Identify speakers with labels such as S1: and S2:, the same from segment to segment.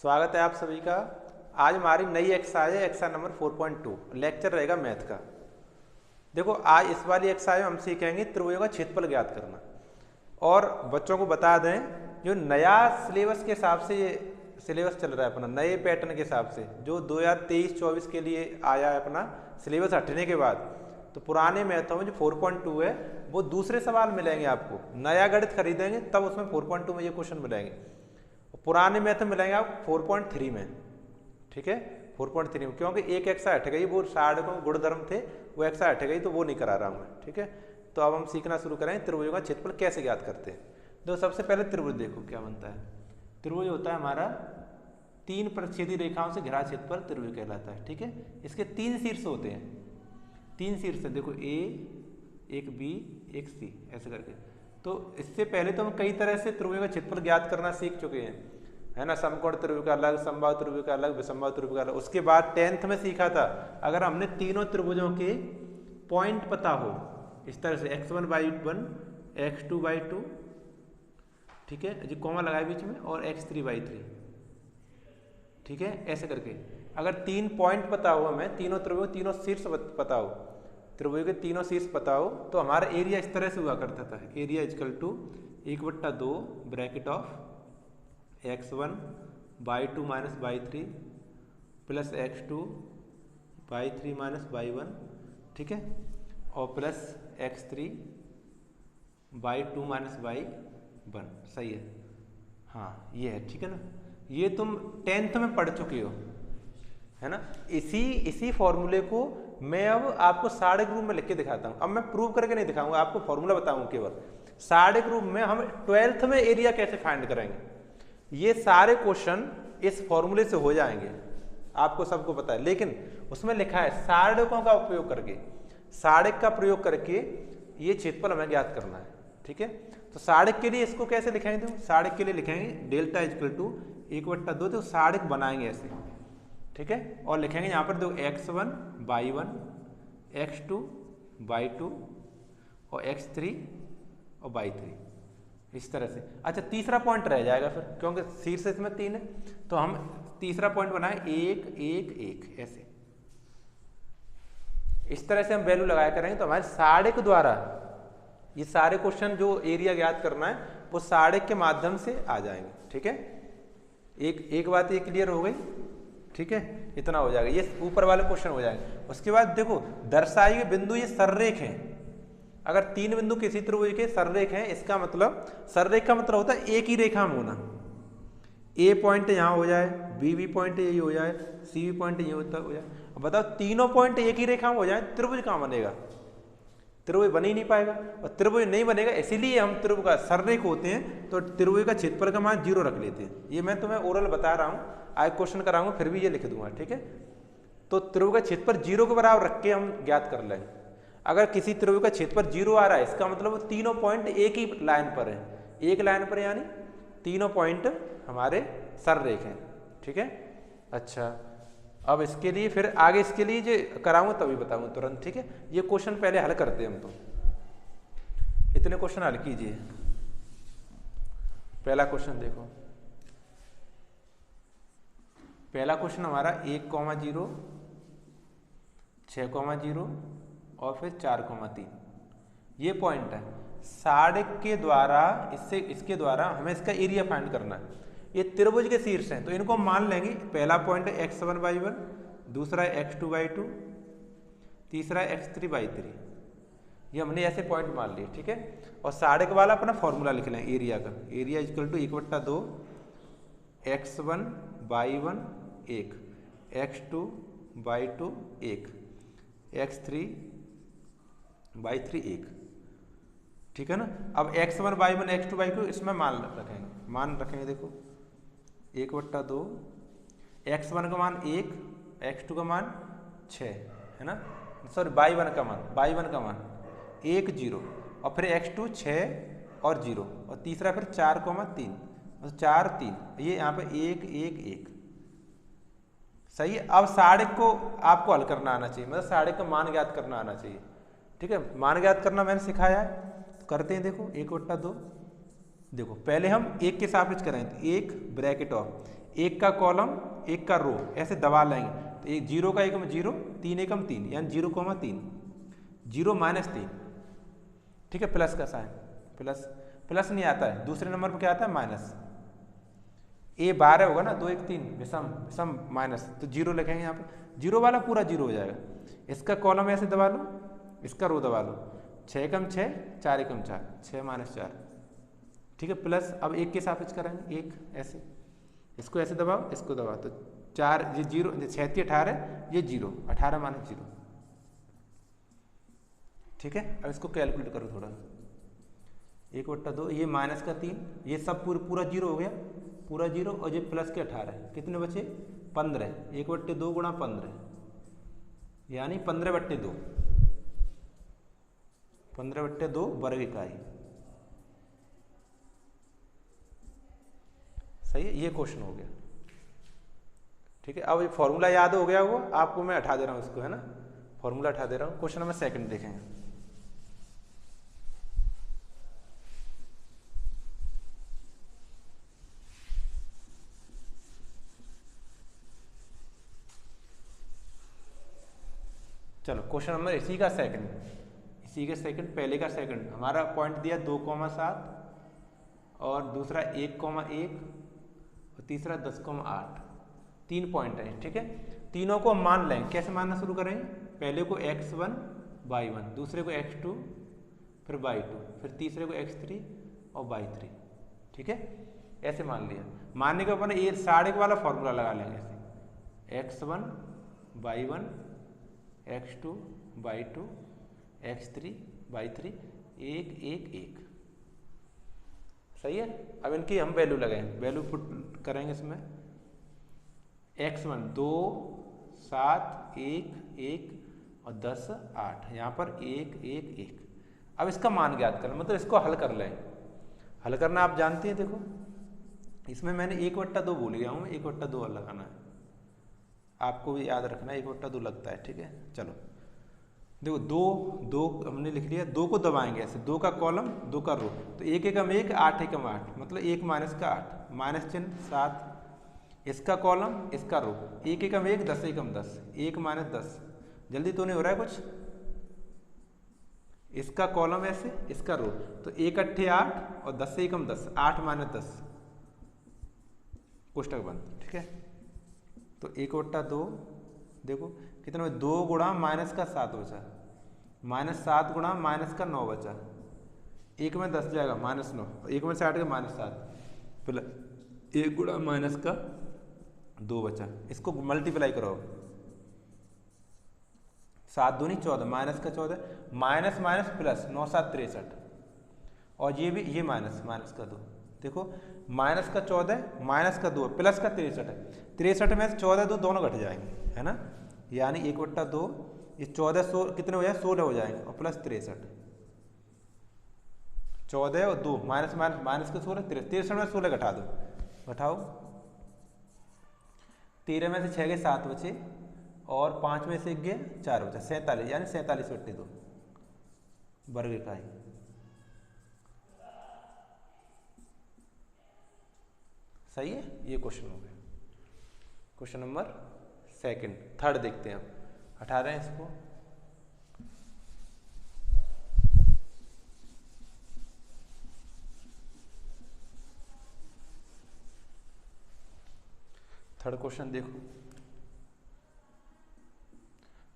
S1: स्वागत है आप सभी का। आज हमारी नई एक्सरसाइज है, एक्सरसाइज नंबर 4.2। लेक्चर रहेगा मैथ का। देखो आज इस वाली एक्सरसाइज में हम सीखेंगे त्रिभुजों का क्षेत्रफल ज्ञात करना। और बच्चों को बता दें, जो नया सिलेबस के हिसाब से ये सिलेबस चल रहा है अपना, नए पैटर्न के हिसाब से जो 2023-24 के लिए आया है अपना सिलेबस हटने के बाद, तो पुराने मैथों में जो 4.2 है वो दूसरे सवाल मिलेंगे आपको। नया गणित खरीदेंगे तब उसमें 4.2 में ये क्वेश्चन मिलेंगे, पुराने मैथ मिलेंगे आपको 4.3 में। ठीक है, 4.3 में, क्योंकि एक एक्सा हट गई, वो साढ़े गुणधर्म थे, वो एक्सा हट गई तो वो नहीं करा रहा हूँ मैं। ठीक है, तो अब हम सीखना शुरू करें त्रिभुजों का क्षेत्रफल कैसे ज्ञात करते हैं। तो सबसे पहले त्रिभुज देखो क्या बनता है। त्रिभुज होता है हमारा 3 परिच्छेदी रेखाओं से घिरा क्षेत्रफल त्रिभुज कहलाता है। ठीक है, इसके 3 शीर्ष होते हैं, 3 शीर्ष है, देखो ए, एक बी, एक सी, ऐसे करके। तो इससे पहले तो हम कई तरह से त्रिभुजों का क्षेत्रफल ज्ञात करना सीख चुके हैं, है ना। समकोण त्रिभुज का अलग, समबाहु त्रिभुज का अलग, विषमबाहु त्रिभुज का अलग। उसके बाद 10th में सीखा था, अगर हमने तीनों त्रिभुजों के पॉइंट पता हो, इस तरह से x1/1, x2/2, ठीक है जी, कॉमा लगाए बीच में, और x3/3, ठीक है, ऐसे करके। अगर 3 पॉइंट पता हो हमें, तीनों त्रिभुज, तीनों शीर्ष पता हो, त्रिभुज के तीनों शीर्ष पता हो, तो हमारा एरिया इस तरह से हुआ करता था। Area equal to 1/2 bracket of x1/2 minus y3 plus x2/3 minus y1, ठीक है, और प्लस x3/2 माइनस y1। सही है, हाँ ये है, ठीक है ना। ये तुम 10th में पढ़ चुके हो, है ना। इसी फॉर्मूले को मैं अब आपको सारे ग्रुप में लिख के दिखाता हूँ। अब मैं प्रूव करके नहीं दिखाऊंगा, आपको फॉर्मूला बताऊंगा केवल। सारे ग्रुप में हम 12th में एरिया कैसे फाइंड करेंगे, ये सारे क्वेश्चन इस फॉर्मूले से हो जाएंगे, आपको सबको पता है। लेकिन उसमें लिखा है सारणिकों का उपयोग करके, सारणिक का प्रयोग करके ये क्षेत्रफल हमें ज्ञात करना है। ठीक है, तो सारणिक के लिए इसको कैसे लिखेंगे, तो सारणिक के लिए लिखेंगे डेल्टा इक्वल टू 1/2, तो सारणिक बनाएंगे ऐसे, ठीक है, और लिखेंगे यहाँ पर देखो x1/1, x2/2 और x3 और y3, इस तरह से। अच्छा, तीसरा पॉइंट रह जाएगा फिर, क्योंकि शीर्ष इसमें 3 है, तो हम तीसरा पॉइंट बनाए 1 1 1, ऐसे इस तरह से हम वैल्यू लगाया करेंगे। तो हमारे सारणिक द्वारा ये सारे क्वेश्चन जो एरिया ज्ञात करना है वो सारणिक के माध्यम से आ जाएंगे। ठीक है, एक बात ये क्लियर हो गई, ठीक है, इतना हो जाएगा, ये ऊपर वाले क्वेश्चन हो जाएंगे। उसके बाद देखो दर्शाए गए बिंदु ये सररेख हैं। अगर 3 बिंदु किसी त्रिभुज के सररेख हैं, इसका मतलब, सररेख का मतलब होता है एक ही रेखा में होना। ए पॉइंट यहाँ हो जाए, बी पॉइंट यही हो जाए, सी पॉइंट ये होता हो जाए। अब बताओ तीनों पॉइंट एक ही रेखा में हो जाए, त्रिभुज कहाँ बनेगा, त्रिभुज बन ही नहीं पाएगा। और त्रिभुज नहीं बनेगा, इसीलिए हम त्रिभुज का सररेख होते हैं तो त्रिभुज का क्षेत्रफल का मान 0 रख लेते हैं। ये मैं तुम्हें ओरल बता रहा हूँ, आज क्वेश्चन कराऊंगा फिर भी ये लिख दूंगा। ठीक है, तो त्रिभुज का क्षेत्रफल 0 के बराबर रख के हम ज्ञात कर लेंगे। अगर किसी त्रिभुज का क्षेत्रफल 0 आ रहा है, इसका मतलब तीनों पॉइंट एक ही लाइन पर है, एक लाइन पर, यानी तीनों पॉइंट हमारे सररेख हैं। ठीक है, अच्छा, अब इसके लिए फिर आगे इसके लिए जो कराऊंगा तभी बताऊंगा तुरंत। ठीक है, ये क्वेश्चन पहले हल करते हैं हम, तो इतने क्वेश्चन हल कीजिए। पहला क्वेश्चन देखो, पहला क्वेश्चन हमारा 1,0, 6,0 और फिर 4,3, ये पॉइंट है। सारणिक के द्वारा इसके द्वारा हमें इसका एरिया फाइंड करना है। ये त्रिभुज के शीर्ष हैं, तो इनको मान लेंगे। पहला पॉइंट है x1/1, दूसरा है x2/2, तीसरा है x3/3, ये हमने ऐसे पॉइंट मान लिए। ठीक है, और सारणिक वाला अपना फॉर्मूला लिख लें एरिया का। Area equal to 1/2 x1/1 1, x2/2 1, x3/3 1, ठीक है ना। अब x1/1 x2/2 इसमें मान रखेंगे, देखो 1/2, x1 का मान 1, x2 का मान 6, है ना, सॉरी y1 का मान 1 0, और फिर x2 6 और 0, और तीसरा फिर 4,3, 4 3, ये यहाँ पे 1 1 1, सही है। अब सारणिक को आपको हल करना आना चाहिए, मतलब सारणिक का मान ज्ञात करना आना चाहिए। ठीक है, मान ज्ञात करना मैंने सिखाया है, तो करते हैं। देखो 1/2, देखो पहले हम 1 के सापेक्ष करें, तो 1 ब्रैकेट ऑफ एक का कॉलम एक का रो ऐसे दबा लेंगे तो एक 0 का एकम 0, 3 एकम 3 यानी 0,3, 0 -3, ठीक है। प्लस का साइन, प्लस प्लस नहीं आता है, दूसरे नंबर पर क्या आता है माइनस। ए 12 होगा ना, 2 1 3 विषम विषम माइनस, तो 0 लिखेंगे यहाँ पर, 0 वाला पूरा 0 हो जाएगा। इसका कॉलम ऐसे दबा लो, इसका रो दबा लो, 6 एकम 6, 4 एकम 4, 6 -4, ठीक है। प्लस अब एक के सापेक्ष करेंगे, एक ऐसे, इसको ऐसे दबाओ, इसको दबाओ, तो 4 ये 0, 6 18, ये 0, 18 -0, ठीक है। अब इसको कैलकुलेट करो थोड़ा, 1/2, ये -3, ये सब पूरा 0 हो गया, पूरा 0, और ये प्लस के 18, कितने बचे 15, 1/2 गुणा 15 यानी 15/2, 15/2 वर्ग इकाई, सही है। ये क्वेश्चन हो गया, ठीक है। अब ये फॉर्मूला याद हो गया वो आपको, मैं हटा दे रहा हूँ इसको, है ना, फॉर्मूला हटा दे रहा हूँ। क्वेश्चन नंबर 2 देखेंगे। चलो क्वेश्चन नंबर इसी का सेकंड, पहले का सेकंड, हमारा पॉइंट दिया 2,7 और दूसरा 1,1 और तीसरा 10,8, 3 पॉइंट है, ठीक है। तीनों को हम मान लेंगे, कैसे मानना शुरू करेंगे, पहले को x1 y1, दूसरे को x2, फिर y2, फिर तीसरे को x3 और y3, ठीक है। ऐसे मान लिया, मानने के अपन ये साढ़े के वाला फॉर्मूला लगा लेंगे, ऐसे x1 y1 x2 y2 x3 y3 1 1 1, सही है। अब इनकी हम वैल्यू लगाएंगे, वैल्यू पुट करेंगे इसमें, x1 2 7 1 1 और 10 8, यहाँ पर 1 1 1। अब इसका मान ज्ञात करना, मतलब इसको हल कर लें। हल करना आप जानते हैं, देखो इसमें मैंने 1/2 भूल गया हूँ, 1/2 लगाना है, आपको भी याद रखना है 1/2 लगता है, ठीक है। चलो देखो 2 हमने लिख लिया, 2 को दबाएंगे ऐसे, 2 का कॉलम 2 का रो, तो 1 एकम 1 8 एकम 8, मतलब 1 माइनस का 8, माइनस चिन्ह 7, इसका कॉलम इसका रो, 1 एकम 1 10 एकम 10, 1 माइनस 10, जल्दी तो नहीं हो रहा है कुछ, इसका कॉलम ऐसे इसका रो, तो 1 8 8 और 10 एकम 10, 8 माइनस 10, कोष्टक बंद, ठीक है। तो 1/2 देखो कितना, 2 गुणा माइनस का 7 बचा, -7 गुणा माइनस का 9 बचा, 1 में 10 जाएगा -9, 1 में 60 का -7, प्लस 1 गुणा माइनस का 2 बचा, इसको मल्टीप्लाई करो, 7 दूनी 14, माइनस का 14, माइनस माइनस प्लस, 9 7 63, और ये भी ये माइनस का 2, देखो माइनस का 14 माइनस का 2 प्लस का 63 है, 63 में से 14 2 दोनों घट जाएंगे, है ना, यानी 1/2, ये 14 कितने हो जाए 16 हो जाएंगे, और प्लस 63, 14 और 2 माइनस माइनस का 16, 63 में 16 घटा दो, घटाओ, 13 में से 6 के 7 बचे, और 5 में से 1 गया 4 बचा, 47, यानी 47/2 वर्ग इकाई, सही है। ये क्वेश्चन हो गया, क्वेश्चन नंबर 2, थर्ड देखते हैं, अब हटा रहे हैं इसको, थर्ड क्वेश्चन देखो,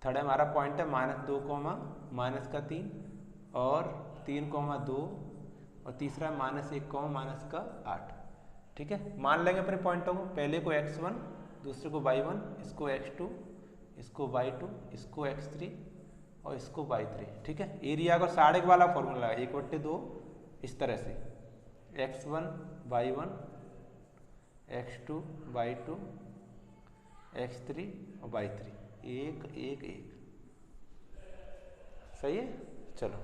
S1: थर्ड हमारा पॉइंट है -2, माइनस का 3 और 3,2, और तीसरा -1, माइनस का 8, ठीक है। मान लेंगे अपने पॉइंटों को, पहले को x1, दूसरे को y1, इसको x2, इसको y2, इसको x3 और इसको y3, ठीक है। एरिया को साढ़े वाला फॉर्मूला है, 1/2 इस तरह से, x1 y1 x2 y2 x3 और y3, 1 1 1, सही है। चलो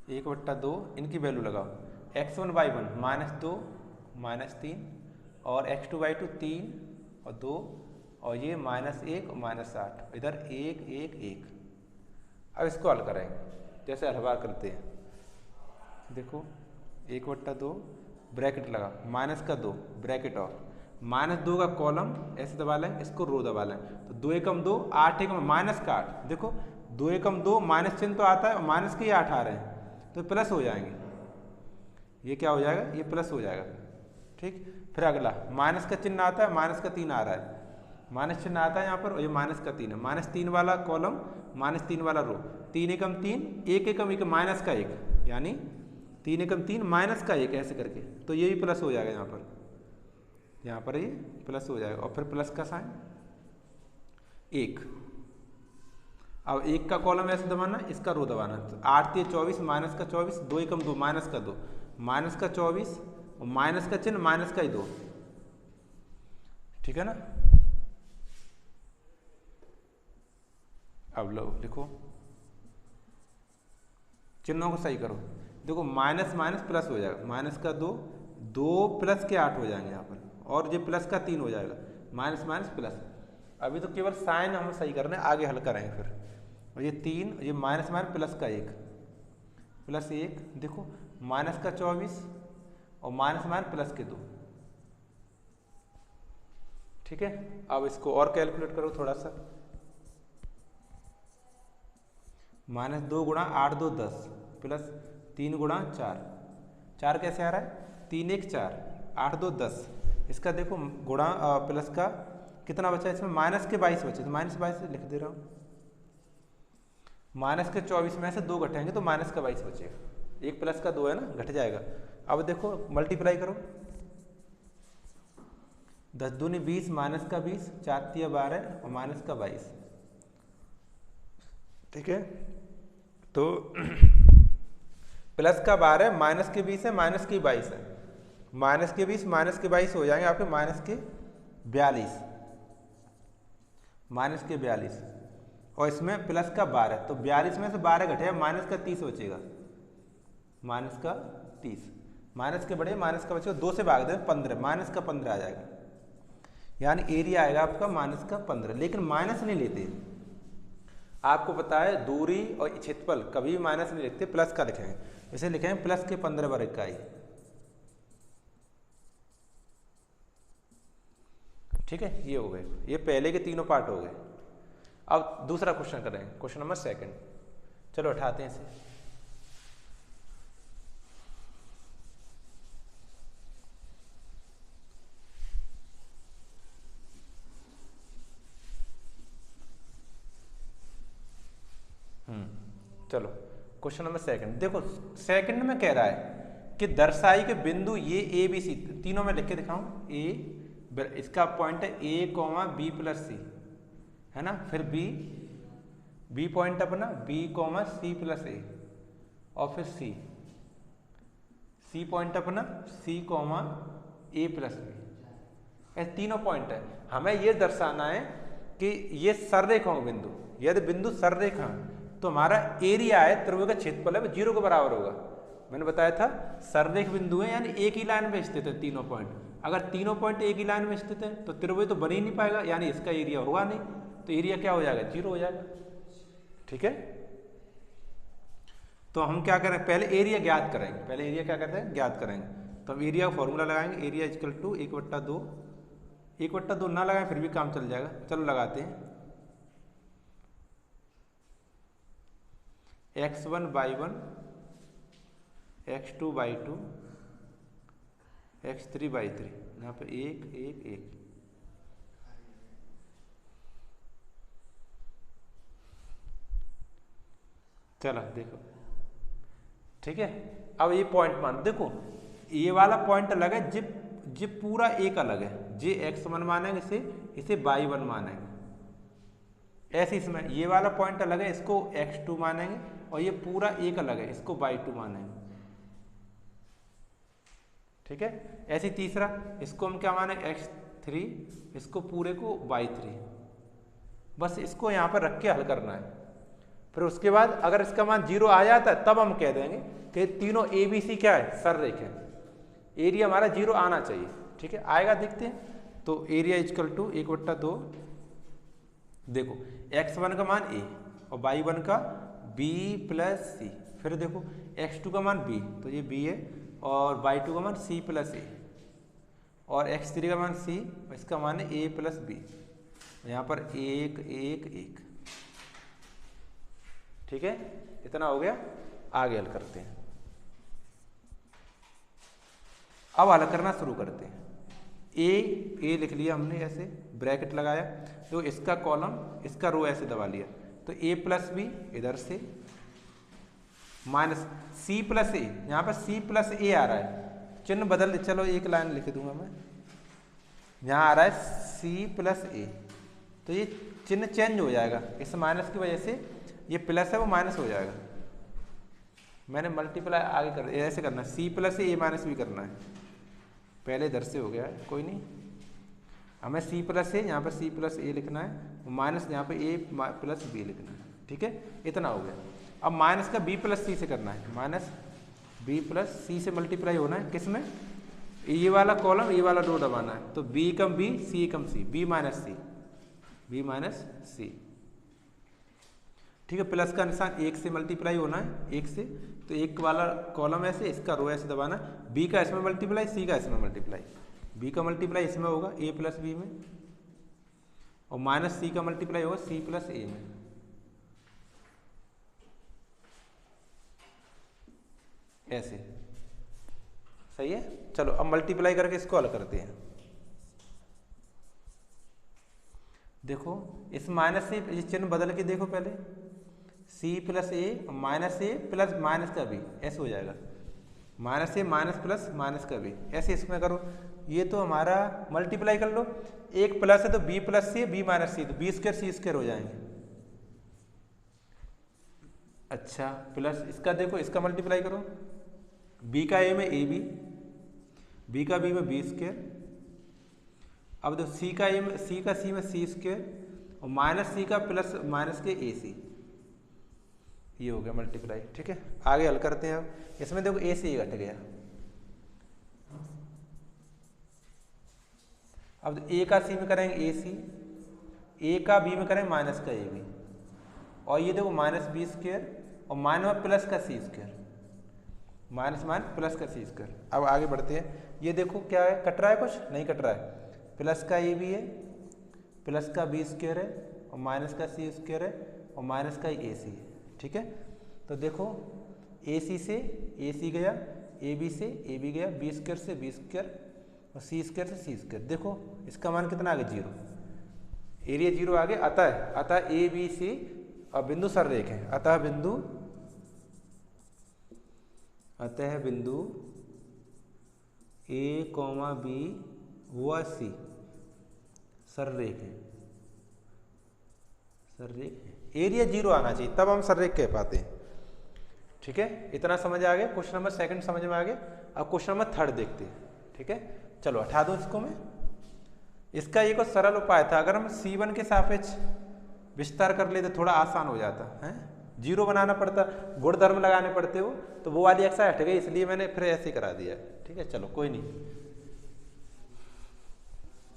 S1: 1/2 इनकी वैल्यू लगाओ, x1 y1 -2 -3 और x2 y2 3 और 2, और ये -1 और -8, इधर 1 1 1। अब इसको हल करेंगे जैसे हर बार करते हैं, देखो 1/2 ब्रैकेट लगा, -2 ब्रैकेट और -2 का कॉलम ऐसे दबा लें, इसको रो दबा लें, तो 2 एकम 2 8 एकम -8, देखो 2 एकम 2 माइनस चिन्ह तो आता है और माइनस के ही 8 आ रहे हैं तो प्लस हो जाएंगे, ये क्या हो जाएगा, ये प्लस हो जाएगा। ठीक, फिर अगला माइनस का चिन्ह आता है, माइनस का 3 आ रहा है, माइनस चिन्ह आता है यहाँ पर और ये -3 है, -3 वाला कॉलम -3 वाला रो, 3 एकम 3 1 एकम 1 माइनस का 1, यानी 3 एकम 3 माइनस का 1 ऐसे करके, तो ये भी प्लस हो जाएगा यहाँ पर ये प्लस हो जाएगा और फिर प्लस का साइन 1। अब 1 का कॉलम ऐसे दबाना, इसका रो दबाना, तो 8 3 24 माइनस का 24, 2 एकम 2 माइनस का 2, माइनस का 24 और माइनस का चिन्ह माइनस का ही 2, ठीक है ना। अब लो लिखो, चिन्हों को सही करो, देखो माइनस माइनस प्लस हो जाएगा, माइनस का 2 2 प्लस के 8 हो जाएंगे यहाँ पर, और ये प्लस का 3 हो जाएगा, माइनस माइनस प्लस। अभी तो केवल साइन हम सही कर रहे हैं, आगे हल करेंगे फिर। और ये 3, ये माइनस माइनस प्लस का 1, प्लस 1, देखो माइनस का 24 और माइनस माइनस प्लस के 2, ठीक है। अब इसको और कैलकुलेट करो थोड़ा सा, -2 गुणा 8 2 10 प्लस 3 गुणा 4, 4 कैसे आ रहा है, 3 1 4, 8 2 10, इसका देखो गुणा प्लस का कितना बचा, इसमें माइनस के 22 बचे, तो -22 लिख दे रहा हूँ, माइनस के 24 में से 2 घटेंगे तो माइनस का 22 बचेगा, 1 प्लस का 2 है ना, घट जाएगा। अब देखो मल्टीप्लाई करो, 10 दूनी 20 माइनस का 20, 4 तिया 12 और माइनस का 22, ठीक है। तो प्लस का 12 माइनस के 20 है, माइनस के 22 है, माइनस के 20 माइनस के 22 हो जाएंगे आपके माइनस के 42, माइनस के 42 और इसमें प्लस का 12, तो 42 में से 12 घटेगा, माइनस का 30 बचेगा, माइनस का 30, माइनस के बड़े माइनस का बचेगा, 2 से भाग दें 15, माइनस का 15 आ जाएगा, यानी एरिया आएगा आपका माइनस का 15। लेकिन माइनस नहीं लेते, आपको पता है दूरी और क्षेत्रफल कभी भी माइनस नहीं लिखते, प्लस का लिखेंगे, इसे लिखेंगे प्लस के 15 वर्ग इकाई, ठीक है। ये हो गए, ये पहले के तीनों पार्ट हो गए। अब दूसरा क्वेश्चन करेंगे, क्वेश्चन नंबर 2, चलो उठाते हैं इसे। चलो क्वेश्चन नंबर 2, देखो सेकंड में कह रहा है कि दर्शाई के बिंदु ये ए बी सी, तीनों में लिख के दिखाऊं, ए इसका पॉइंट है ए कॉमा बी प्लस सी, है ना, फिर बी पॉइंट अपना बी कॉमा सी प्लस ए, और फिर सी पॉइंट अपना सी कॉमा ए प्लस बी, ऐसे तीनों पॉइंट है। हमें ये दर्शाना है कि ये सररेखा हो बिंदु, यदि बिंदु सररेखा तो हमारा एरिया है त्रिभुज का क्षेत्रफल है 0 के बराबर होगा। मैंने बताया था सररेख बिंदु है, यानी एक ही लाइन में स्थित है तीनों पॉइंट, अगर तीनों पॉइंट एक ही लाइन में स्थित है तो त्रिभुज तो बन ही नहीं पाएगा, यानी इसका एरिया होगा नहीं, तो एरिया क्या हो जाएगा, 0 हो जाएगा, ठीक है। तो हम क्या करें, पहले एरिया ज्ञात करेंगे, पहले एरिया क्या करते हैं, ज्ञात करेंगे। तो हम एरिया का फॉर्मूला लगाएंगे, एरिया इक्वल टू 1/2, 1/2 ना लगाएं फिर भी काम चल जाएगा, चलो लगाते हैं। x1/1, x2/2, x3/3, यहाँ पे 1 1 1, चलो देखो, ठीक है। अब ये पॉइंट मान देखो, ये वाला पॉइंट अलग है, जिप पूरा एक अलग है, जे x1 मानेंगे, इसे y1 मानेंगे, ऐसे इसमें ये वाला पॉइंट अलग है, इसको x2 मानेंगे, और ये पूरा एक अलग है, इसको y2 मानेंगे, ठीक है। ऐसे तीसरा, इसको हम क्या माने x3, इसको पूरे को y3, बस इसको यहाँ पर रख के हल करना है। फिर उसके बाद अगर इसका मान 0 आ जाता है तब हम कह देंगे कि तीनों ए बी सी क्या है, सररेख है, एरिया हमारा 0 आना चाहिए, ठीक है। आएगा देखते हैं, तो एरिया इक्वल टू 1/2, देखो x1 का मान a और y1 का b प्लस सी, फिर देखो x2 का मान b, तो ये b है और y2 का मान c प्लस ए और x3 का मान c, इसका मान है a प्लस बी। यहाँ पर 1 1 1। ठीक है, इतना हो गया। आगे हल करते हैं। अब हल करना शुरू करते हैं। ए लिख लिया हमने, ऐसे ब्रैकेट लगाया, तो इसका कॉलम इसका रो ऐसे दबा लिया, तो a प्लस बी इधर से माइनस c प्लस ए, यहाँ पर c प्लस ए आ रहा है, चिन्ह बदल, चलो एक लाइन लिख दूंगा मैं, यहाँ आ रहा है c प्लस ए, तो ये चिन्ह चेंज हो जाएगा, इस माइनस की वजह से ये प्लस है वो माइनस हो जाएगा। मैंने मल्टीप्लाई आगे कर ऐसे करना है, c प्लस ए माइनस बी करना है, पहले इधर से हो गया है, कोई नहीं, हमें c प्लस ए, यहाँ पर c प्लस ए लिखना है, माइनस यहाँ पे a प्लस बी लिखना है। ठीक है, इतना हो गया। अब माइनस का b प्लस सी से करना है, माइनस b प्लस सी से मल्टीप्लाई होना है, किसमें, ये वाला कॉलम ये वाला रो दबाना है, तो b कम b c कम c, b माइनस सी। ठीक है, प्लस का निशान 1 से मल्टीप्लाई होना है, 1 से, तो एक वाला कॉलम ऐसे, इसका रो ऐसे दबाना, b का इसमें मल्टीप्लाई, c का इसमें मल्टीप्लाई, b का मल्टीप्लाई इसमें होगा a प्लस बी में, और माइनस c का मल्टीप्लाई होगा c प्लस ए में। ऐसे सही है। चलो अब मल्टीप्लाई करके इसको हल करते हैं। देखो इस माइनस से ये चिन्ह बदल के देखो, पहले c प्लस ए माइनस ए प्लस माइनस का बी, ऐसे हो जाएगा, माइनस ए माइनस प्लस माइनस का बी, ऐसे इसमें करो। ये तो हमारा मल्टीप्लाई कर लो, एक प्लस है तो b प्लस सी, b माइनस सी, तो b स्क्वायर सी स्क्वायर हो जाएंगे। अच्छा, प्लस इसका देखो, इसका मल्टीप्लाई करो, b का a में ए बी, b का b में बी स्क्वायर, अब देखो c का a में c में सी स्क्वायर, और माइनस सी का प्लस माइनस के ए सी, ये हो गया मल्टीप्लाई। ठीक है, आगे हल करते हैं। अब इसमें देखो a से a घट गया, अब a का c में करेंगे ए सी, a का b में करेंगे माइनस का ए बी, और ये देखो माइनस बी स्क्वायर और माइनस प्लस का सी स्क्वायर, माइनस प्लस का सी स्क्वायर। अब आगे बढ़ते हैं। ये देखो क्या है, कट रहा है, कुछ नहीं कट रहा है, प्लस का ए बी है, प्लस का बी स्क्वायर है, और माइनस का सी स्क्वायर है, और माइनस का ए सी है। ठीक है, तो देखो ए सी से ए सी गया, ए बी से ए बी गया, बी स्क्वायर से बी स्क्वायर, और सी स्क्वायर से सी स्क्वायर। देखो इसका मान कितना आ गया, 0, एरिया 0 आ गया। अतः ए बी सी और बिंदु सररेख है, अतः बिंदु ए कॉमा बी व सी सररेख है, एरिया 0 आना चाहिए, तब हम सररेख कह पाते हैं। ठीक है, इतना समझ आ गया। क्वेश्चन नंबर 2 समझ में आ गया। अब क्वेश्चन नंबर 3 देखते हैं। ठीक है, चलो हटा दो इसको मैं। इसका एक और सरल उपाय था, अगर हम C1 के सापेक्ष विस्तार कर ले तो थोड़ा आसान हो जाता है, 0 बनाना पड़ता, गुण धर्म लगाने पड़ते हो, तो वो वाली एक्सरसाइज हट गई, इसलिए मैंने फिर ऐसे करा दिया। ठीक है, चलो कोई नहीं,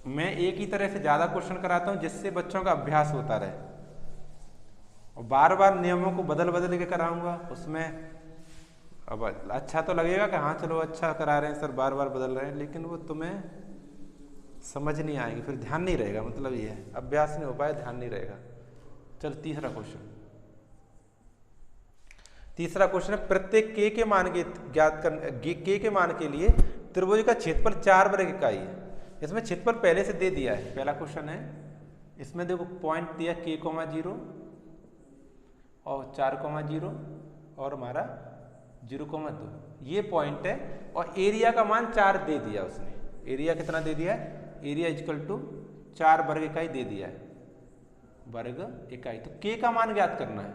S1: मैं एक ही तरह से ज्यादा क्वेश्चन कराता हूं जिससे बच्चों का अभ्यास होता रहे, और बार बार नियमों को बदल के कराऊंगा, उसमें अब अच्छा तो लगेगा कि हाँ चलो अच्छा करा रहे हैं सर, बार बार बदल रहे हैं, लेकिन वो तुम्हें समझ नहीं आएगी, फिर ध्यान नहीं रहेगा, मतलब ये है अभ्यास नहीं हो पाया, ध्यान नहीं रहेगा। चल तीसरा क्वेश्चन है, प्रत्येक k के मान के ज्ञात करने, k के मान के लिए त्रिभुज का क्षेत्रफल 4 वर्ग इकाई है। इसमें क्षेत्रफल पहले से दे दिया है, पहला क्वेश्चन है, इसमें देखो पॉइंट दिया k,0 और 4,0 और हमारा 0,2, ये पॉइंट है, और एरिया का मान 4 दे दिया उसने। एरिया कितना दे दिया है, एरिया इक्वल टू 4 वर्ग इकाई दे दिया है, वर्ग इकाई। तो k का मान ज्ञात करना है,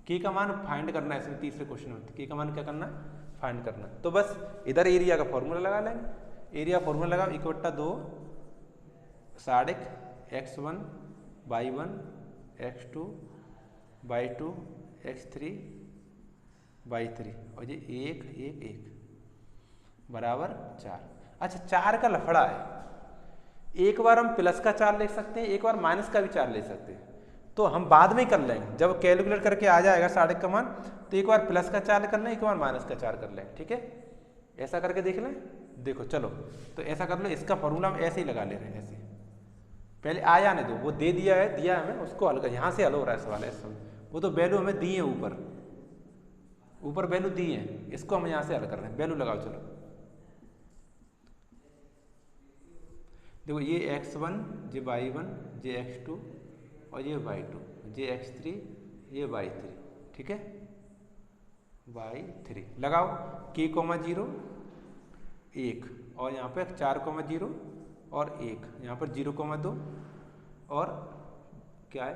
S1: k का मान फाइंड करना है। इसमें तीसरे क्वेश्चन में k का मान क्या करना, फाइंड करना। तो बस इधर एरिया का फॉर्मूला लगा लेंगे, एरिया फॉर्मूला लगा, 1/2 साढ़िक x1 y1 x2 y2 x3 y3, और ये 1 1 1 बराबर 4। अच्छा, 4 का लफड़ा है, एक बार हम प्लस का 4 ले सकते हैं, एक बार माइनस का भी 4 ले सकते हैं, तो हम बाद में कर लेंगे, जब कैलकुलेट करके आ जाएगा साढ़िक का मान, तो एक बार प्लस का 4 कर लें, एक बार माइनस का 4 कर लें। ठीक है, ऐसा करके देख लें। देखो चलो, तो ऐसा कर लो, इसका फॉर्मूला हम ऐसे ही लगा ले रहे हैं, ऐसे पहले आ जाने दो, वो दे दिया है, दिया है हमें, उसको हल कर, यहाँ से हल हो रहा है सवाल इस समय, वो तो वैल्यू हमें दी है, ऊपर ऊपर वैल्यू दी है, इसको हम यहाँ से हल कर रहे हैं। वैल्यू लगाओ चलो, देखो ये x1, ये y1, ये x2 और ये y2, ये x3, ये y3, ठीक है, y3 लगाओ। k, 0 1 और यहाँ पे 4, 0 और 1, यहाँ पर 0, 2 और क्या है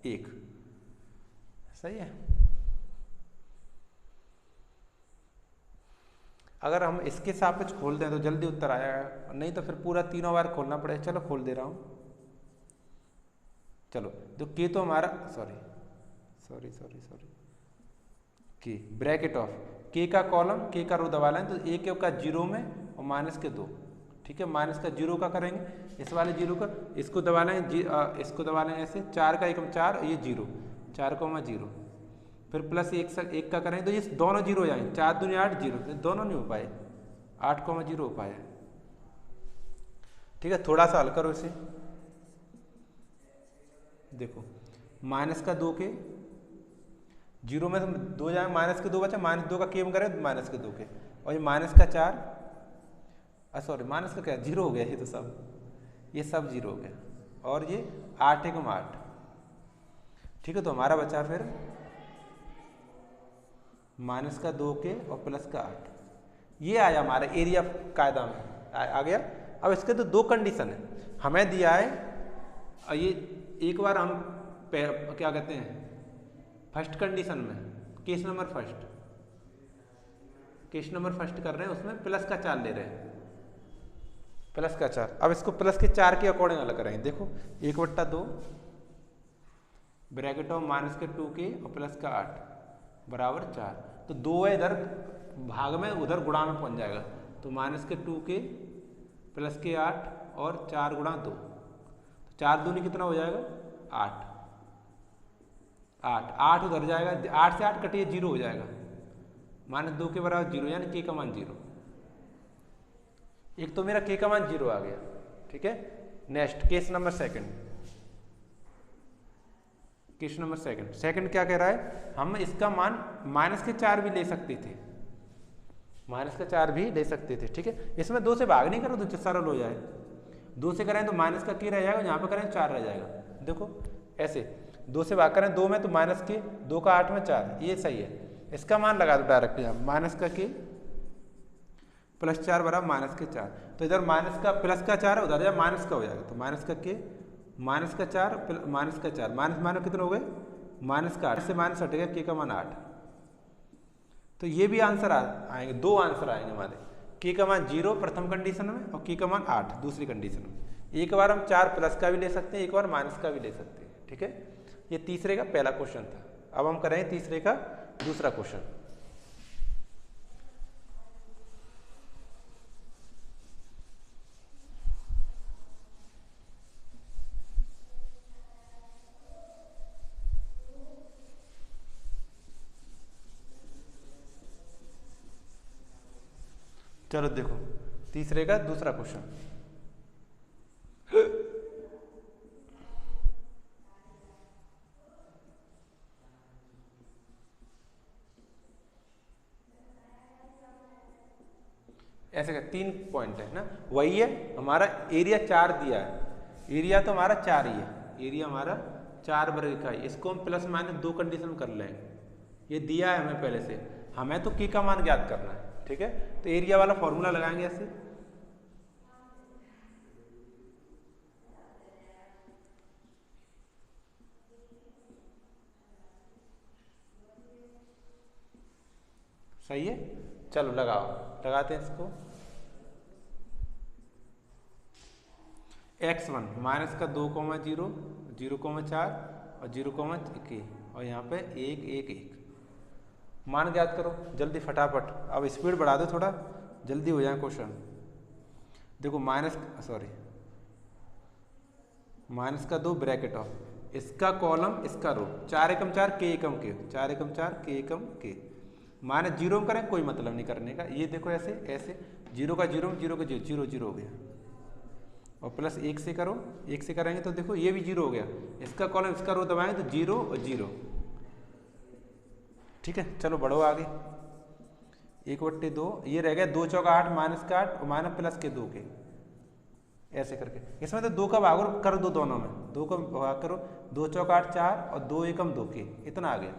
S1: 1, सही है। अगर हम इसके सापेक्ष खोल दें तो जल्दी उत्तर आएगा, नहीं तो फिर पूरा तीनों बार खोलना पड़ेगा। चलो खोल दे रहा हूँ, चलो जो के तो हमारा सॉरी के ब्रैकेट ऑफ के का कॉलम, के का रो दबा लें, तो एक का 0 में और माइनस के 2, ठीक है, माइनस का 0 का करेंगे, इस वाले 0 का, इसको दबा लें, इसको दबा लें ऐसे, 4 का 1 4, ये 0, 4, 0, फिर प्लस 1 का करें तो ये दोनों 0 हो जाएंगे, 4 दूनी 8, 0, दोनों नहीं हो पाए, 8, 0 हो पाया, ठीक है। थोड़ा सा हल करो इसे, देखो माइनस का 2 के 0 में 2 जाए, माइनस के 2 बचा, माइनस 2 का केम करें तो माइनस के 2 के, और ये माइनस का 4, सॉरी माइनस का क्या 0 हो गया, ये तो सब, ये सब 0 हो गया, और ये 8, 1, 8, ठीक है। तो हमारा बचा फिर माइनस का 2 के और प्लस का 8, ये आया हमारे एरिया कायदा में आ गया। अब इसके तो 2 कंडीशन है, हमें दिया है, ये एक बार हम क्या कहते हैं फर्स्ट कंडीशन में, केस नंबर फर्स्ट कर रहे हैं, उसमें प्लस का 4 ले रहे हैं, प्लस का 4। अब इसको प्लस के 4 के अकॉर्डिंग अलग करेंगे, देखो 1/2 ब्रैकेट ऑफ माइनस के 2 के और प्लस का 8 बराबर 4, तो 2 है इधर भाग में, उधर गुणा में पहुंच जाएगा, तो माइनस के 2 के प्लस के 8 और 4 गुणा 2, तो 4 दूनी कितना हो जाएगा 8, 8 उधर जाएगा, 8 से 8 कटिए 0 हो जाएगा, माइनस 2 के बराबर 0, यानी के का मान 0। एक तो मेरा के का मान 0 आ गया, ठीक है। नेक्स्ट केस नंबर सेकंड क्या कह रहा है, हम इसका मान माइनस के 4 भी ले सकते थे, माइनस का 4 भी ले सकते थे, ठीक है। इसमें 2 से भाग नहीं करो तो सरल हो जाए, 2 से करें तो माइनस का के रह जाएगा, यहाँ पे करें 4 रह जाएगा, देखो ऐसे 2 से भाग करें 2 में तो माइनस के 2 का 8 में 4, ये सही है। इसका मान लगा दो डायरेक्ट, यहाँ माइनस का के प्लस 4 बराबर माइनस के 4, तो इधर माइनस का प्लस का 4 है, उधर जाए माइनस का हो जाएगा, तो माइनस का के माइनस का 4 माइनस का 4, माइनस माइनस कितने हो गए माइनस का 8, से माइनस हटेगा, के का मान 8, तो ये भी आंसर आएंगे, 2 आंसर आएंगे हमारे, के का मान 0 प्रथम कंडीशन में और के का मान 8 दूसरी कंडीशन में। एक बार हम 4 प्लस का भी ले सकते हैं, एक बार माइनस का भी ले सकते हैं, ठीक है। ये तीसरे का पहला क्वेश्चन था, अब हम करेंगे तीसरे का दूसरा क्वेश्चन। चलो देखो तीसरे का दूसरा क्वेश्चन, ऐसे का 3 पॉइंट है ना, वही है हमारा एरिया 4 दिया है, एरिया तो हमारा 4 ही है, एरिया हमारा 4 वर्ग का है, इसको हम प्लस माइनस 2 कंडीशन कर लेंगे, ये दिया है हमें पहले से, हमें तो की का मान ज्ञात करना है, ठीक है। तो एरिया वाला फॉर्मूला लगाएंगे ऐसे, सही है। चलो लगाते हैं इसको, x1 माइनस का 2, 0, 0,4 और 0,1 और यहाँ पे 1, 1, 1 मान ज्ञात करो जल्दी फटाफट, अब स्पीड बढ़ा दो थोड़ा, जल्दी हो जाए क्वेश्चन। देखो माइनस का 2 ब्रैकेट ऑफ, इसका कॉलम इसका रो, 4 एकम 4 के एकम के, 4 एकम 4 के एकम के, माइनस जीरो में करें कोई मतलब नहीं करने का, ये देखो ऐसे ऐसे, जीरो का जीरो में, जीरो का जीरो, जीरो जीरो हो गया, और प्लस एक से करो, एक से करेंगे तो देखो ये भी जीरो हो गया, इसका कॉलम इसका रो दबाएंगे तो जीरो और जीरो। ठीक है, चलो बढ़ो आगे, 1/2, ये रह गया 2 चौका 8 माइनस का 8 और माइनस प्लस के 2 के, ऐसे करके। इसमें तो 2 का भाग कर दो दोनों में, 2 का भाग करो, 2 चौका 8 4 और 2 एकम 2 के, इतना आ गया।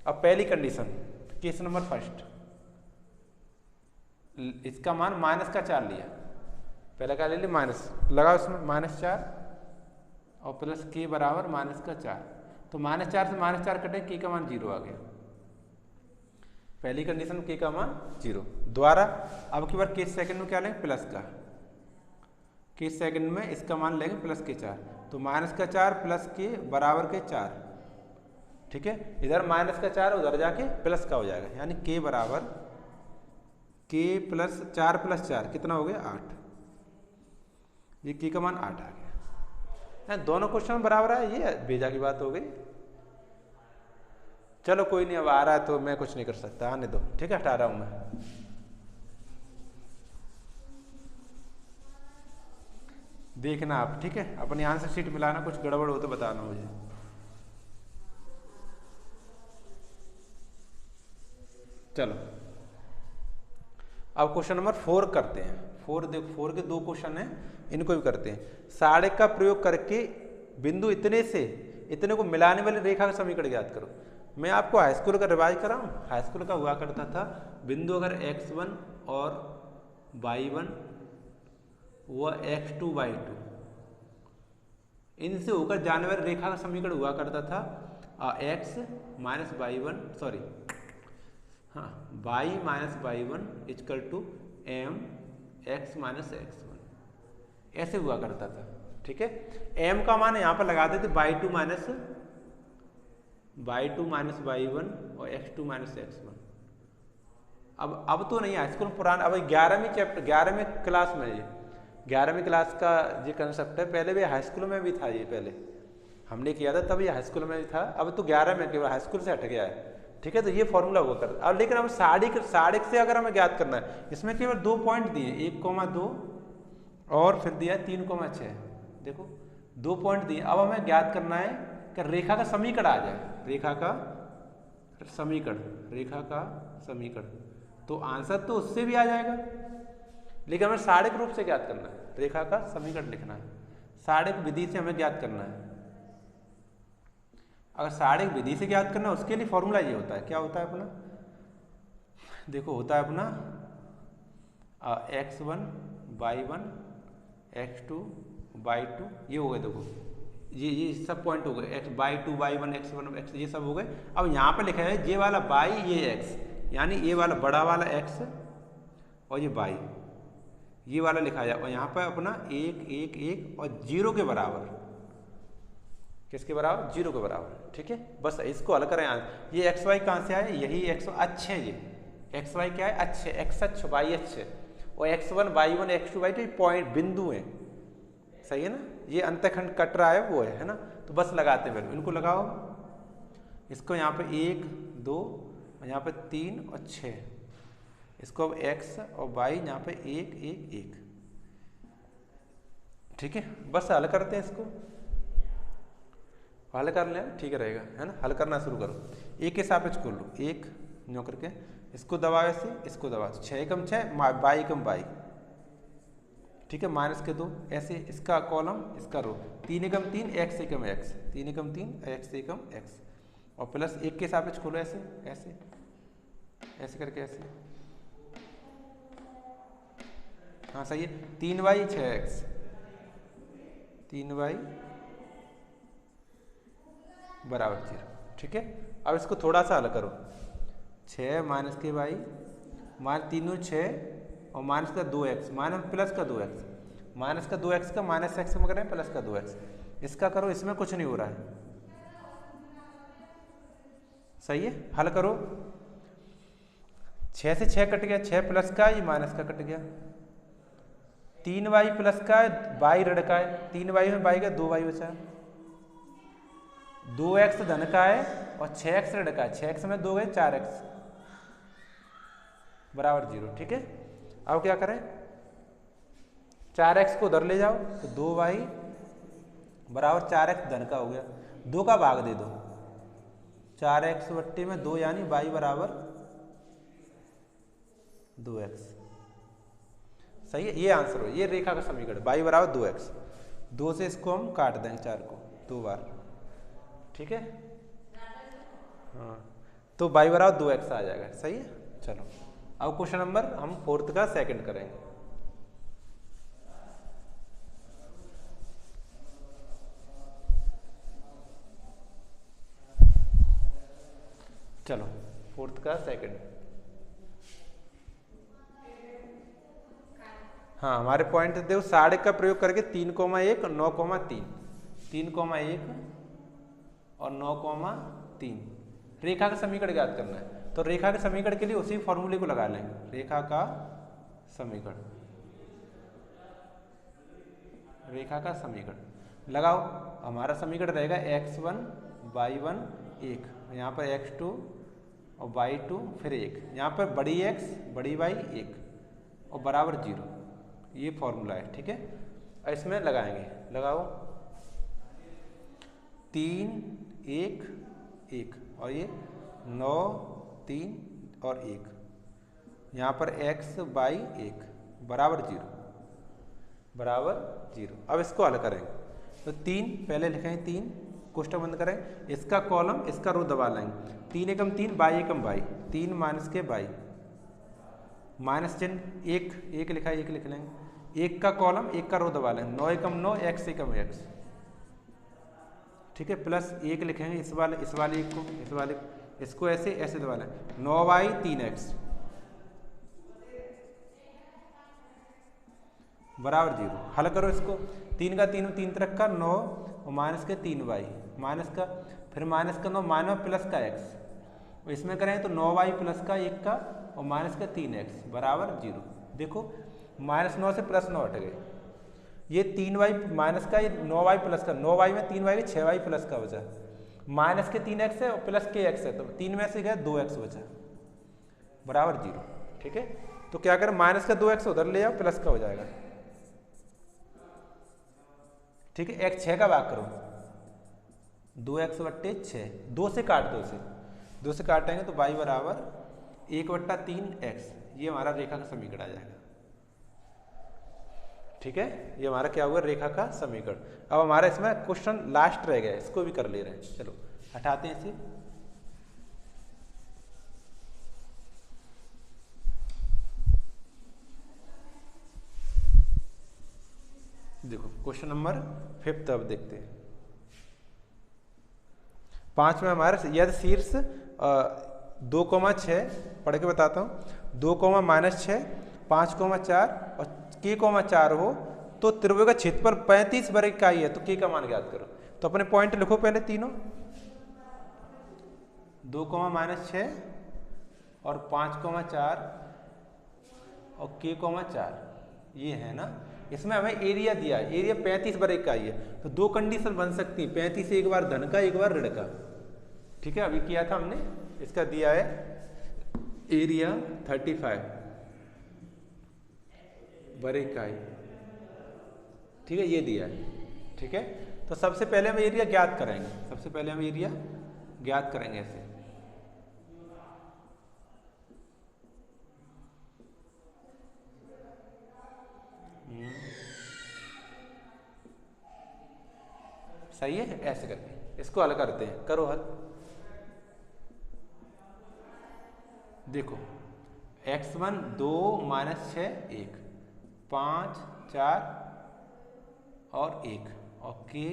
S1: अब पहली कंडीशन, केस नंबर फर्स्ट, इसका मान माइनस का 4 लिया, पहले क्या ले लिया माइनस, लगा उसमें -4 और प्लस के बराबर माइनस का 4, तो -4 से -4 कटे, के का मान 0 आ गया। पहली कंडीशन के का मान 0 द्वारा। अब की बार केस सेकंड में क्या लेंगे, प्लस का, केस सेकंड में इसका मान लेंगे प्लस के 4, तो माइनस का 4 प्लस के बराबर के 4। ठीक है, इधर माइनस का 4 उधर जाके प्लस का हो जाएगा, यानी के बराबर के प्लस 4 प्लस 4 कितना हो गया 8, ये के का मान 8 आ गया। दोनों क्वेश्चन बराबर है, ये बेजा की बात हो गई। चलो कोई नहीं, अब आ रहा है तो मैं कुछ नहीं कर सकता, आने दो। ठीक है, हटा रहा हूं मैं। देखना आप, ठीक है, अपनी आंसर शीट मिलाना, कुछ गड़बड़ हो तो बताना मुझे। चलो अब क्वेश्चन नंबर 4 करते हैं। 4 देखो, 4 के 2 क्वेश्चन हैं, इनको भी करते हैं। साड़े का प्रयोग करके बिंदु इतने से इतने को मिलाने वाली रेखा का समीकरण ज्ञात करो। मैं आपको हाई स्कूल का रिवाइज कर रहा हूँ। हाई स्कूल का हुआ करता था, बिंदु अगर x1 और y1 व x2 y2 इनसे होकर जाने वाली रेखा का समीकरण हुआ करता था x माइनस y1 सॉरी हाँ y minus y1 equal to m x minus x1, ऐसे हुआ करता था। ठीक है, m का मान यहाँ पर लगा देते y2 माइनस y1 और x2 माइनस x1। अब तो नहीं, हाई स्कूल में पुराना, अब 11वीं चैप्टर 11वीं क्लास में, ये 11वीं क्लास का ये कंसेप्ट है। पहले भी हाई स्कूल में भी था, ये पहले हमने किया था तब ये हाई स्कूल में भी था, अब तो 11 में केवल हाई स्कूल से हट गया है। ठीक है, तो ये फॉर्मूला हुआ करता। अब लेकिन अब साढ़े से अगर हमें ज्ञात करना है, इसमें केवल 2 पॉइंट दिए, 1,2 और फिर दिया 3,6। देखो 2 पॉइंट दिए। अब हमें ज्ञात करना है कि रेखा का समीकरण आ जाए, रेखा का समीकरण, तो आंसर तो उससे भी आ जाएगा, लेकिन हमें साढ़े के रूप से ज्ञात करना है, रेखा का समीकरण लिखना है, साढ़े विधि से हमें ज्ञात करना है। अगर साढ़े विधि से ज्ञात करना, उसके लिए फॉर्मूला ये होता है, क्या होता है अपना, देखो होता है अपना x1 y1 x2 y2, ये हो गए। देखो ये सब पॉइंट हो गए, y2 y1 x1 x, ये सब हो गए। अब यहाँ पे लिखा है ये वाला y, ये x, यानी ये वाला बड़ा वाला x और ये y, ये वाला लिखा जाए, और यहाँ पर अपना 1 1 1 और 0 के बराबर, किसके बराबर, 0 के बराबर। ठीक है, बस इसको हल करें। ये एक्स वाई कहाँ से आए, यही एक्स अच्छे, ये एक्स वाई क्या है, अच्छे, एक्स अच्छे वाई अच्छे, और x1 y1 x2 y2 point बिंदु है, सही है ना, ये अंतखंड कट रहा है वो है ना, तो बस लगाते हैं, इनको लगाओ, इसको यहाँ पे 1 2 और यहाँ पे 3 और 6, इसको अब x और y यहाँ पे 1 1 1। ठीक है, बस हल करते हैं, इसको हल कर लें, ठीक रहेगा, है ना। हल करना शुरू करो, एक के सापेक्ष खोल लो, एक न्यो करके इसको दबाओ, ऐसे इसको दबाओ, 6 एकम 6 बाई एकम बाई, ठीक है, माइनस के 2, ऐसे इसका कॉलम इसका रो, 3 एकम 3 x एकम x, 3 एकम 3 x एकम x, और प्लस 1 के सापेक्ष खोलो, ऐसे ऐसे ऐसे करके, ऐसे, हाँ सही है, 3y 6x, 3y बराबर 0। ठीक है, अब इसको थोड़ा सा हल करो, 6 माइनस के y माइनस 3 6 और माइनस का 2x माइनस प्लस का 2x, माइनस का 2x का माइनस x में करें प्लस का 2x, इसका करो, इसमें कुछ नहीं हो रहा है, सही है। हल करो, 6 से 6 कट गया, 6 प्लस का ये माइनस का कट गया, 3y प्लस का y ऋण का है, 3y में y का 2y बचा, 2x धन का है और 6x ऋण का है, 6x में 2 गए 4x, बराबर 0। ठीक है, अब क्या करें, 4x को उधर ले जाओ तो 2y बराबर 4x धन का हो गया, 2 का भाग दे दो, 4x बट्टे में 2 यानी y बराबर 2x। सही है, ये आंसर हो, ये रेखा का समीकरण y बराबर 2x। 2 से इसको हम काट देंगे 4 को 2 बार। ठीक है, हाँ, तो y बराबर 2x आ जाएगा। सही है, चलो अब क्वेश्चन नंबर हम 4th का सेकंड करेंगे। चलो 4th का सेकंड। हाँ, हमारे पॉइंट देखो, साढ़े का प्रयोग करके 3,1 9,3 3,1 और 9,3 रेखा का समीकरण ज्ञात करना है। तो रेखा के समीकरण के लिए उसी फॉर्मूले को लगा लेंगे, रेखा का समीकरण, रेखा का समीकरण लगाओ। हमारा समीकरण रहेगा x1 y1 1, यहाँ पर x2 और y2 फिर 1, यहाँ पर बड़ी x बड़ी y 1 और बराबर 0, ये फॉर्मूला है। ठीक है, इसमें लगाएंगे, लगाओ 3 1 1 और ये 9 3 और 1, यहाँ पर x y 1 बराबर 0 बराबर 0। अब इसको हल करेंगे तो 3 पहले लिखेंगे, 3 कोष्ठक बंद करें, इसका कॉलम इसका रो दबा लेंगे, 3 एकम 3 बाई एकम बाई, 3 माइनस के बाई, माइनस चिन्ह 1 लिखा है, 1 लिख लेंगे, 1 का कॉलम 1 का रो दबा लेंगे, 9 एकम 9 x एकम x। ठीक है, प्लस 1 लिखेंगे इस वाले 1 को, इस वाले इसको ऐसे दबा लें, 9y 3x बराबर 0। हल करो इसको, 3 का 3 3 तरह का 9 और माइनस के 3y, माइनस का फिर माइनस का 9 माइनस प्लस का x, इसमें करें तो 9y प्लस का 1 का और माइनस का 3x बराबर 0। देखो माइनस 9 से प्लस 9 हट गए, ये 3y माइनस का, ये 9y प्लस का, 9y में 3y 6y प्लस का बचा, माइनस के 3x है और प्लस के x है, तो 3 में से गया 2x बचा बराबर 0। ठीक है, तो क्या करें, माइनस का 2x उधर ले जाओ, प्लस का हो जाएगा। ठीक है, x 6 का भाग करो, 2x बट्टे 6, 2 से काट दो, उसे 2 से काटेंगे तो y बराबर 1/3x, ये हमारा रेखा का समीकरण आ जाएगा। ठीक है, ये हमारा क्या हुआ, रेखा का समीकरण। अब हमारा इसमें क्वेश्चन लास्ट रह गया, इसको भी कर ले रहे हैं। चलो हटाते हैं इसे, देखो क्वेश्चन नंबर 5 अब देखते हैं। 5 में हमारा यदि शीर्ष 2,6 पढ़ के बताता हूँ, 2,-6 5,4 और k,4 हो तो त्रिभुज का क्षेत्रफल 35 वर्ग इकाई है, तो k का मान ज्ञात करो। तो अपने पॉइंट लिखो पहले तीनों, 2,-6 और 5,4 और k,4 ये है ना। इसमें हमें एरिया दिया है, एरिया 35 वर्ग इकाई है, तो 2 कंडीशन बन सकती है, 35 एक बार धन का एक बार ऋण का। ठीक है, अभी किया था हमने, इसका दिया है एरिया 35 वर्ग इकाई। ठीक है, ये दिया है। ठीक है, तो सबसे पहले हम एरिया ज्ञात करेंगे, सबसे पहले हम एरिया ज्ञात करेंगे ऐसे। सही है, ऐसे करके इसको हल करते हैं, करो हल। देखो x1 2 -6 1 5 4 और 1 और k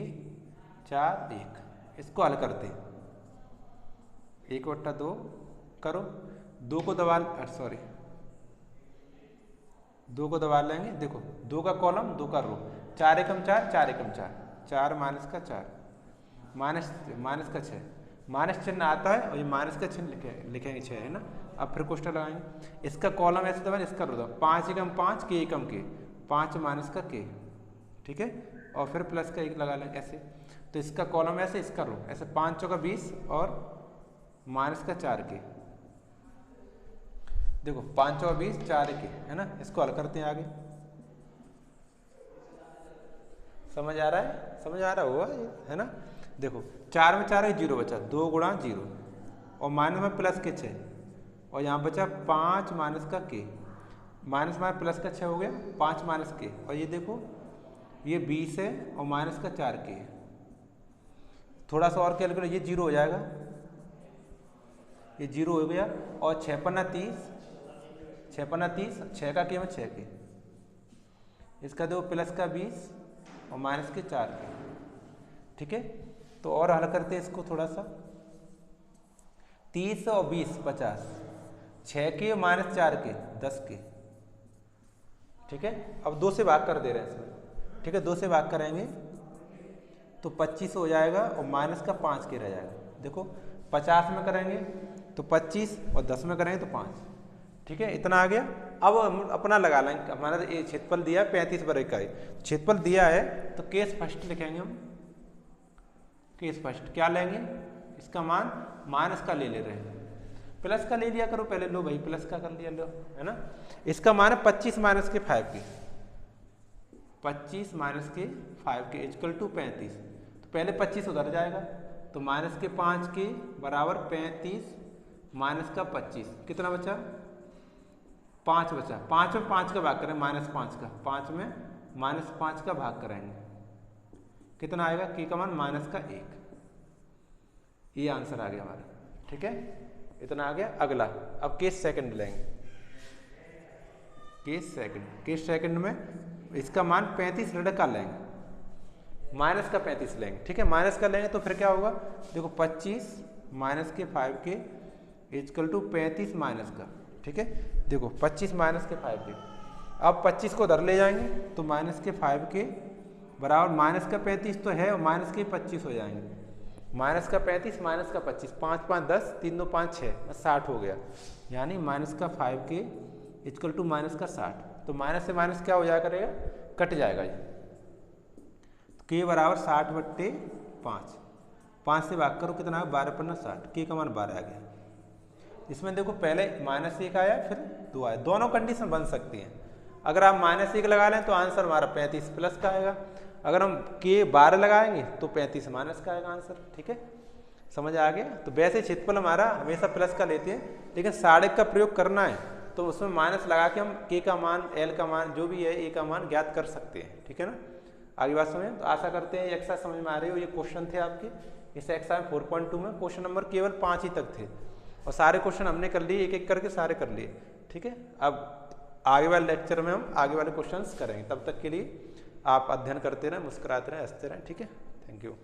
S1: 4 1, इसको हल करते हैं। 1/2 करो, 2 को दबा, सॉरी 2 को दबा लेंगे। देखो 2 का कॉलम 2 का रो, 4 एकम 4 4 एकम 4 4 माइनस का 4 माइनस का 6, माइनस चिन्ह आता है और ये माइनस का चिन्ह लिखेंगे 6 है ना। अब फिर क्वेश्चन लगाएंगे, इसका कॉलम ऐसे दबाएं, इसका रो दबाएं, 5 एकम 5 k एकम k, 5 माइनस का k। ठीक है, और फिर प्लस का 1 लगा लेंगे ऐसे, तो इसका कॉलम ऐसे, इसका रो ऐसे, 5 चौका 20 और माइनस का 4 k। देखो 5 और 20 4 के, है ना, इसको हल करते हैं आगे। समझ आ रहा है, समझ आ रहा हुआ है ना। देखो 4 में 4 है, 0 बचा, 2 गुणा 0 और माइनस में प्लस के 6 और यहाँ बचा 5 माइनस का के, माइनस में प्लस का 6 हो गया 5 माइनस के, और ये देखो ये 20 है और माइनस का 4 के, थोड़ा सा और कैलकुलेट, ये 0 हो जाएगा, ये 0 हो गया, और 6 पन्ना 30, 6 पन्ना 30, 6 का के में 6 के, इसका देखो प्लस का 20 और माइनस के 4 के, ठीक है। तो और हल करते हैं इसको थोड़ा सा, 30 और 20 50, 6 के माइनस 4 के 10 के, ठीक है। अब 2 से भाग कर दे रहे हैं इसमें, ठीक है, 2 से भाग करेंगे तो 25 हो जाएगा और माइनस का 5 के रह जाएगा। देखो 50 में करेंगे तो 25 और 10 में करेंगे तो 5, ठीक है, इतना आ गया। अब हम अपना लगा लेंगे, हमारा ये क्षेत्रफल दिया 35 वर्ग इकाई, क्षेत्रफल दिया है तो केस फर्स्ट लिखेंगे हम, केस फर्स्ट क्या लेंगे, इसका मान माइनस का ले रहे हैं, प्लस का ले लिया करो पहले, लो भाई प्लस का कर लिया, लो, है ना। इसका मान है 25 माइनस के 5 के, 25 माइनस के 5 के इक्वल टू 35, तो पहले 25 उधर जाएगा, तो माइनस के 5 के बराबर 35 माइनस का 25, कितना बचा 5 बचा, 5 में 5 का भाग करें, माइनस 5 का, 5 में माइनस 5 का भाग कराएंगे, कितना आएगा, के का मान माइनस का 1, ये आंसर आ गया हमारा, ठीक है, इतना आ गया। अगला अब केस सेकंड लेंगे, केस सेकंड में इसका मान 35 ऋण का लेंगे, माइनस का 35 लेंगे, ठीक है, माइनस का लेंगे तो फिर क्या होगा, देखो 25 माइनस के 5 के इक्वल टू 35 माइनस का, ठीक है, देखो 25 माइनस के 5 के, अब 25 को उधर ले जाएंगे तो माइनस के 5 के बराबर माइनस का 35 तो है और माइनस के 25 हो जाएंगे, माइनस का 35 माइनस का 25, 5 5 10, 3 2 5 6, 60 हो गया, यानी माइनस का 5 के इक्वल टू माइनस का 60, तो माइनस से माइनस क्या हो जाया करेगा, कट जाएगा ये, के बराबर 60/5, 5 से भाग करो कितना, 12 पन्ना 60, के का मान 12 आ गया। इसमें देखो पहले -1 आया फिर 2 आया, दोनों कंडीशन बन सकती हैं, अगर आप -1 लगा लें तो आंसर हमारा 35 प्लस का आएगा, अगर हम के 12 लगाएंगे तो 35 माइनस का आएगा आंसर, ठीक है, समझ आ गया। तो वैसे क्षेत्रफल हमारा हमेशा प्लस का लेते हैं, लेकिन साढ़े का प्रयोग करना है तो उसमें माइनस लगा के हम के का मान, एल का मान, जो भी है ए का मान ज्ञात कर सकते हैं, ठीक है ना। आगे बात समझें, तो आशा करते हैं एक्सरसाइज समझ में आ रही हो। ये क्वेश्चन थे आपके इस एक्सरसाइज 4.2 में, क्वेश्चन नंबर केवल 5 ही तक थे और सारे क्वेश्चन हमने कर लिए, एक एक करके सारे कर लिए, ठीक है। अब आगे वाले लेक्चर में हम आगे वाले क्वेश्चंस करेंगे, तब तक के लिए आप अध्ययन करते रहें, मुस्कुराते रहें, हंसते रहें, ठीक है। Thank you.